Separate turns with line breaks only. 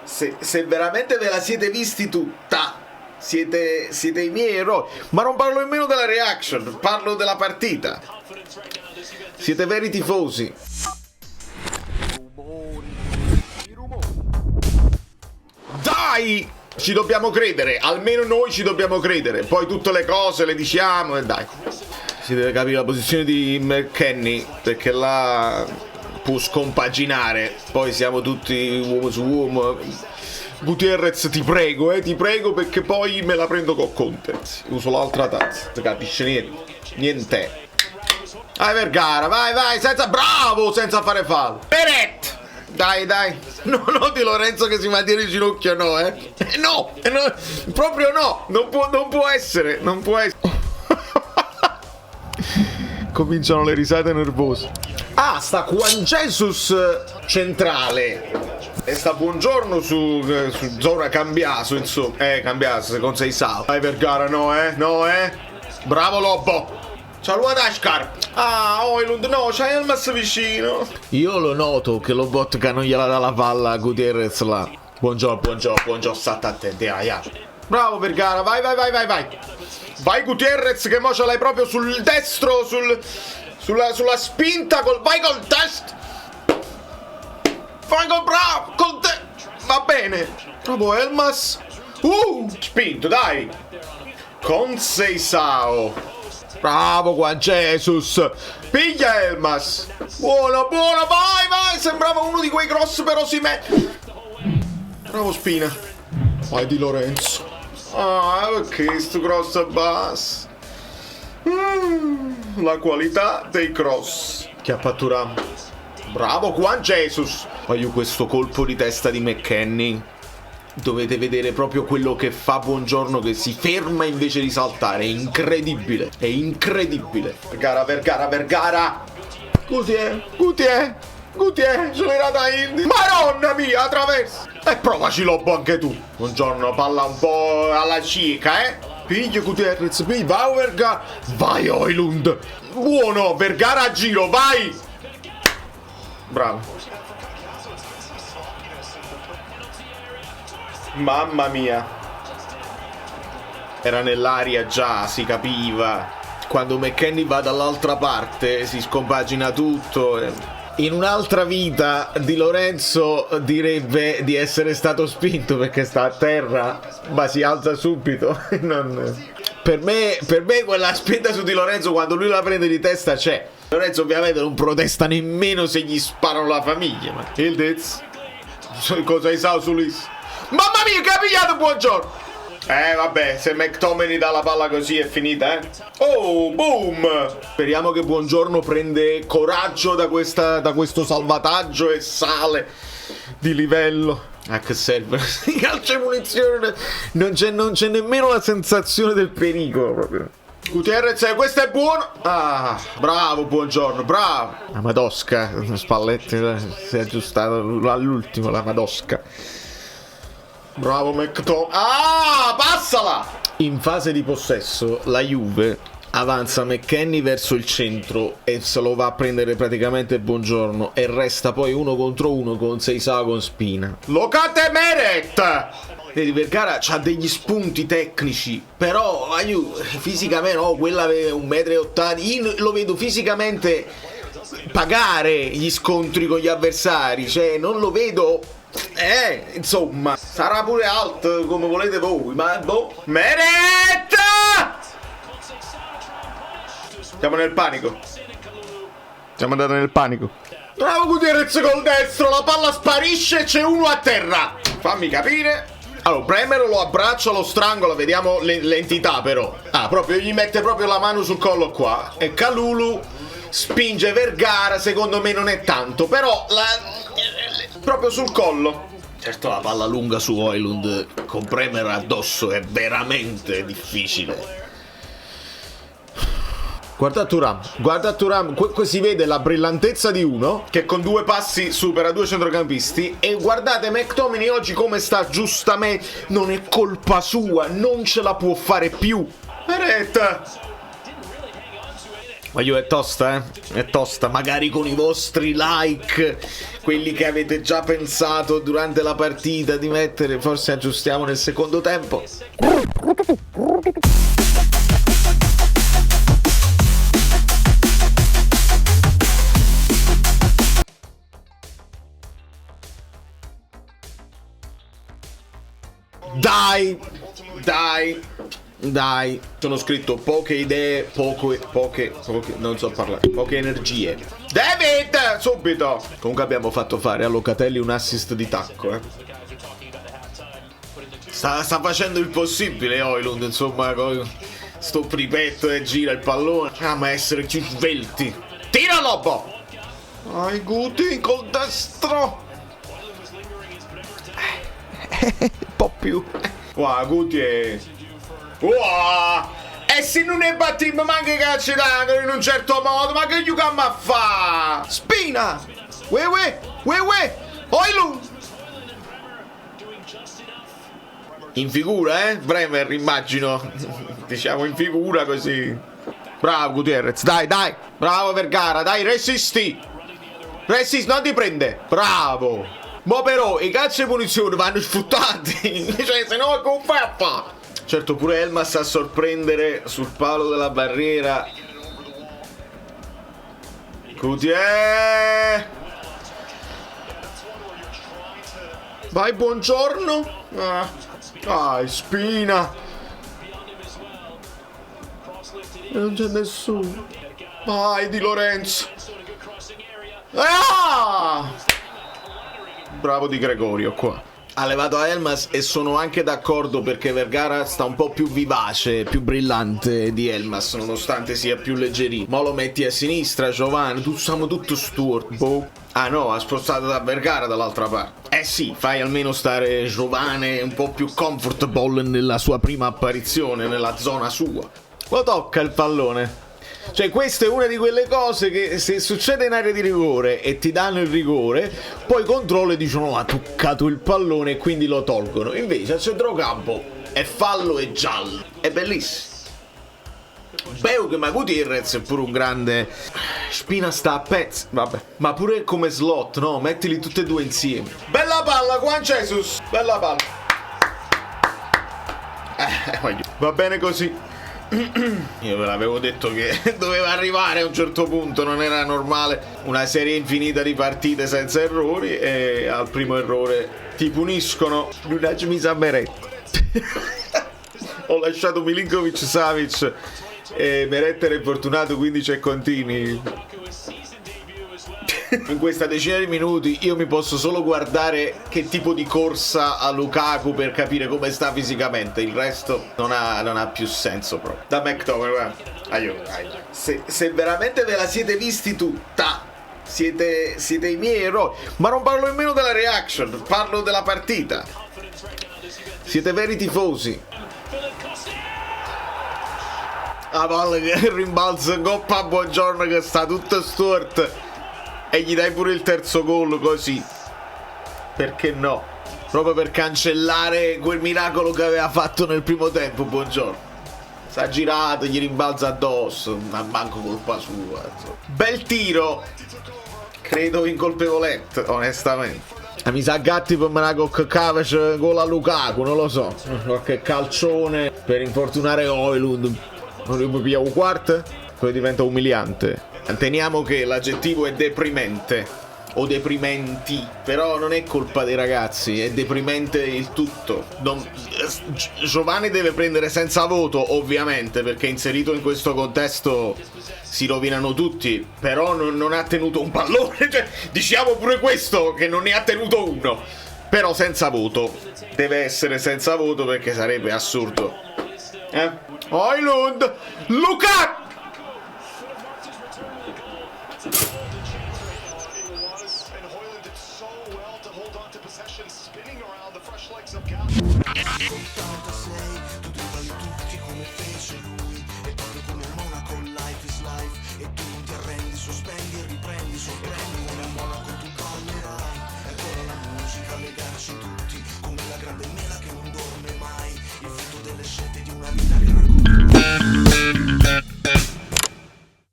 Se veramente ve la siete visti tutta, siete i miei eroi. Ma non parlo nemmeno della reaction, parlo della partita. Siete veri tifosi. Dai! Ci dobbiamo credere, almeno noi ci dobbiamo credere. Poi tutte le cose le diciamo e dai. Si deve capire la posizione di McKennie, perché là può scompaginare. Poi siamo tutti uomo su uomo. Gutierrez, ti prego, perché poi me la prendo con Conte. Uso l'altra tazza, non capisce niente. Vai Vergara, vai, senza fare fallo. Peret! Dai. No, Di Lorenzo che si mantiene in ginocchio, no, No, proprio no. Non può essere. Cominciano le risate nervose. Ah, sta Juan Jesus centrale. E sta Buongiorno su zona Cambiaso, insomma. Cambiaso con 6 salti. Dai Vergara, no. Bravo Lobo. Ciao Luadashkar. Ah, Højlund, no, c'hai Elmas vicino. Io lo noto che lo Botka non gliela dà la palla a Gutierrez là. Buongiorno, state attenti, Bravo Vergara, vai. Vai Gutierrez che mo ce l'hai proprio sul destro, sulla spinta, vai col test. Vai col te. Va bene. Bravo Elmas. Spinto, dai. Con Seisao. Bravo Juan Jesus. Piglia Elmas. Buono, vai. Sembrava uno di quei cross, però si mette. Bravo Spina. Vai Di Lorenzo. Perché sto cross a basso. La qualità dei cross. Chiappatura. Bravo Juan Jesus. Voglio questo colpo di testa di McKennie. Dovete vedere proprio quello che fa Buongiorno, che si ferma invece di saltare. È incredibile. Vergara. Gutiè. Ce l'era da Indy. Madonna mia, attraverso. E provaci Lobo anche tu. Buongiorno, palla un po' alla cieca, Piglia Gutierrez, vai Vergara. Vai Højlund. Buono, Vergara a giro, vai. Bravo. Mamma mia. Era nell'aria già, si capiva. Quando McKennie va dall'altra parte si scompagina tutto. In un'altra vita Di Lorenzo direbbe di essere stato spinto perché sta a terra, ma si alza subito. Per me quella spinta su Di Lorenzo quando lui la prende di testa c'è. Lorenzo ovviamente non protesta nemmeno se gli sparano la famiglia. Ma il Dez. Cosa hai sa su Liz? Mamma mia, che ha pigliato Buongiorno! Vabbè, se McTominay dà la palla così è finita, Oh, boom! Speriamo che Buongiorno prende coraggio da questo salvataggio e sale di livello. Che serve? Calcio e munizione! Non c'è nemmeno la sensazione del pericolo, proprio. Gutierrez, questo è buono! Bravo Buongiorno, bravo! La Madosca, Spalletti si è aggiustato all'ultimo, la Madosca. Bravo McTominay. Passala! In fase di possesso la Juve avanza McKennie verso il centro e se lo va a prendere praticamente Buongiorno e resta poi 1 contro 1 con Seisao con Spina. Locate Meret! Vedi, Vergara c'ha degli spunti tecnici, però fisicamente quella è 1,80 m. Io lo vedo fisicamente pagare gli scontri con gli avversari, cioè non lo vedo. Insomma, sarà pure alt come volete voi, ma Meret! Siamo nel panico. Siamo andati nel panico. Bravo Gutierrez col destro, la palla sparisce e c'è uno a terra. Fammi capire. Allora, premere, lo abbraccia, lo strangola, vediamo l'entità però. Proprio gli mette proprio la mano sul collo qua. E Kalulu spinge Vergara, secondo me non è tanto, però proprio sul collo. Certo la palla lunga su Højlund con Bremer addosso è veramente difficile. Guarda Thuram, si vede la brillantezza di uno che con 2 passi supera 2 centrocampisti. E guardate McTominay oggi come sta giustamente. Non è colpa sua, non ce la può fare più. Meret! Voglio, è tosta, È tosta. Magari con i vostri like, quelli che avete già pensato durante la partita di mettere, forse aggiustiamo nel secondo tempo. Dai, sono scritto poche idee, poche, non so parlare, poche energie. David, subito! Comunque abbiamo fatto fare a Locatelli un assist di tacco, Sta facendo il possibile Højlund, insomma, sto pripetto e gira il pallone. Ma essere più svelti. Tira Lobo! Ai Guti col destro! Un po' più. Wow, Guti è... Wow! E se non è battiamo manca calci d'angolo in un certo modo, ma che gli camma a fa? Spina! Uè! Højlund! In figura, Bremer, immagino. Diciamo in figura così. Bravo Gutierrez, dai! Bravo Vergara, dai, resisti, non ti prende! Bravo! Ma però i calci e punizioni vanno sfruttati. Cioè, se no come fai a fa? Certo, pure Elmas a sorprendere sul palo della barriera. Gutiérrez. Vai, buongiorno. Spina. Non c'è nessuno. Vai, Di Lorenzo. Bravo Di Gregorio qua. Ha levato a Elmas e sono anche d'accordo perché Vergara sta un po' più vivace, più brillante di Elmas, nonostante sia più leggerino. Ma lo metti a sinistra, Giovanni, tu siamo tutto Stuart. Boh. Ah no, ha spostato da Vergara dall'altra parte. Eh sì, fai almeno stare Giovanni un po' più comfortable nella sua prima apparizione, nella zona sua. Lo tocca il pallone. Cioè, questa è una di quelle cose che se succede in area di rigore e ti danno il rigore, poi controllo e dicono ha toccato il pallone e quindi lo tolgono. Invece a centrocampo è fallo e giallo. È bellissimo. Beug, ma Gutierrez è pure un grande. Spina sta a pezzi. Vabbè. Ma pure come slot, no? Mettili tutte e due insieme. Bella palla, Juan Jesus. Bella palla. Va bene così. Io ve l'avevo detto che doveva arrivare a un certo punto, non era normale una serie infinita di partite senza errori e al primo errore ti puniscono. Lunacci mi sa Meret. Ho lasciato Milinkovic Savic e Meret era infortunato, quindi c'è Contini. In questa decina di minuti io mi posso solo guardare che tipo di corsa ha Lukaku per capire come sta fisicamente. Il resto non ha più senso proprio. Da McTominay, guarda. Aiuto. Se veramente ve la siete visti tutta, siete i miei eroi. Ma non parlo nemmeno della reaction, parlo della partita. Siete veri tifosi. La palla che rimbalza Coppa, buongiorno, che sta tutto Stuart. E gli dai pure il terzo gol così. Perché no? Proprio per cancellare quel miracolo che aveva fatto nel primo tempo, buongiorno. S'ha girato, gli rimbalza addosso. Ma manco colpa sua. Bel tiro. Credo in colpevoletta, onestamente. Mi sa Gatti per Maracok Cavac gol a Lukaku, non lo so. Qualche calcione per infortunare Højlund. Non mi pigliavo quarto? Poi diventa umiliante. Teniamo che l'aggettivo è deprimente o deprimenti, però non è colpa dei ragazzi, è deprimente il tutto. Giovanni deve prendere senza voto, ovviamente, perché inserito in questo contesto si rovinano tutti, però non ha tenuto un pallone, cioè, diciamo pure questo, che non ne ha tenuto uno, però senza voto. Deve essere senza voto perché sarebbe assurdo. Højlund, Lukaku!
Tutti come fece lui, e proprio come Monaco life is life, e tu non ti arrendi, sospendi